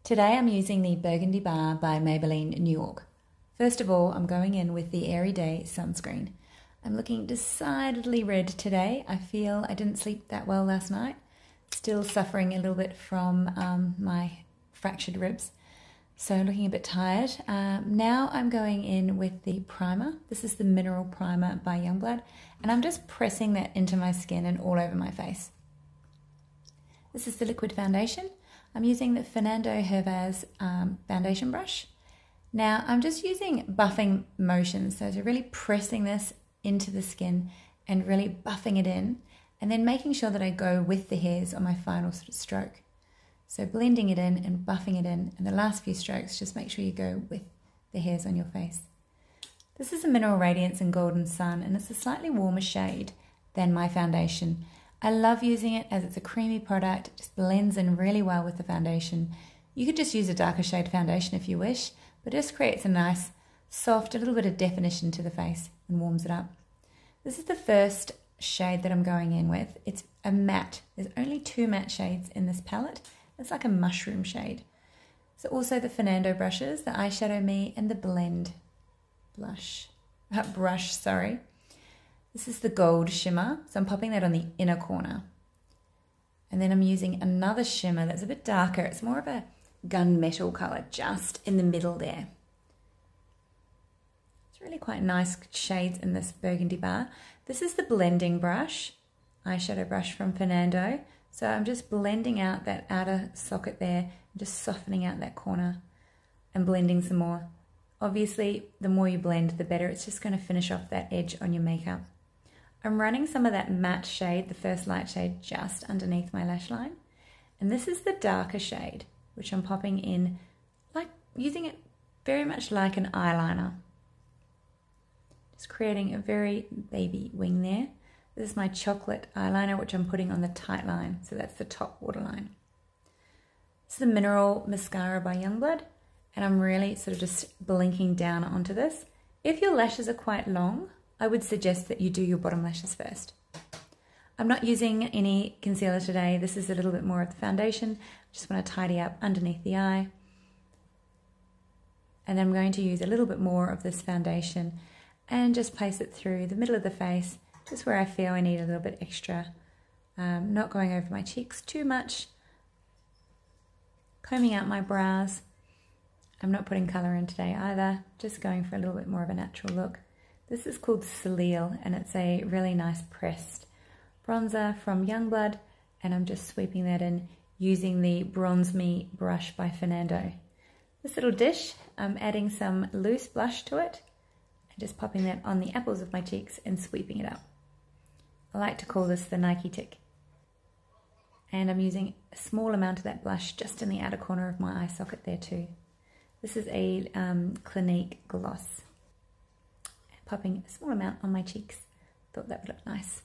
Today I'm using the Burgundy bar by Maybelline New York. First of all, I'm going in with the Airyday sunscreen. I'm looking decidedly red today. I feel I didn't sleep that well last night. Still suffering a little bit from my fractured ribs. So looking a bit tired. Now I'm going in with the primer. This is the Mineral Primer by Youngblood. And I'm just pressing that into my skin and all over my face. This is the liquid foundation. I'm using the Fernando Hervas foundation brush. Now I'm just using buffing motions, so to really pressing this into the skin and really buffing it in, and then making sure that I go with the hairs on my final sort of stroke. So blending it in and buffing it in, and the last few strokes, just make sure you go with the hairs on your face. This is a Mineral Radiance in Golden Sun, and it's a slightly warmer shade than my foundation. I love using it as it's a creamy product. It just blends in really well with the foundation. You could just use a darker shade foundation if you wish, but it just creates a nice, soft, a little bit of definition to the face and warms it up. This is the first shade that I'm going in with. It's a matte. There's only 2 matte shades in this palette. It's like a mushroom shade. So also the Fernando brushes, the Eyeshadow Me and the Blend brush. This is the gold shimmer, so I'm popping that on the inner corner. And then I'm using another shimmer that's a bit darker. It's more of a gunmetal colour just in the middle there. It's really quite nice shades in this burgundy bar. This is the blending brush, eyeshadow brush from Fernando. So I'm just blending out that outer socket there, just softening out that corner and blending some more. Obviously, the more you blend, the better. It's just going to finish off that edge on your makeup. I'm running some of that matte shade, the first light shade, just underneath my lash line. And this is the darker shade, which I'm popping in, like using it very much like an eyeliner. Just creating a very baby wing there. This is my chocolate eyeliner, which I'm putting on the tight line. So that's the top waterline. This is the Mineral Mascara by Youngblood. And I'm really sort of just blinking down onto this. If your lashes are quite long, I would suggest that you do your bottom lashes first. I'm not using any concealer today. This is a little bit more of the foundation. I just want to tidy up underneath the eye. And then I'm going to use a little bit more of this foundation and just place it through the middle of the face, just where I feel I need a little bit extra. Not going over my cheeks too much. Combing out my brows. I'm not putting colour in today either, just going for a little bit more of a natural look. This is called Soleil, and it's a really nice pressed bronzer from Youngblood, and I'm just sweeping that in using the Bronze Me brush by Fernando. This little dish, I'm adding some loose blush to it, and just popping that on the apples of my cheeks and sweeping it up. I like to call this the Nike tick. And I'm using a small amount of that blush just in the outer corner of my eye socket there too. This is a Clinique Gloss. Popping a small amount on my cheeks. Thought that would look nice.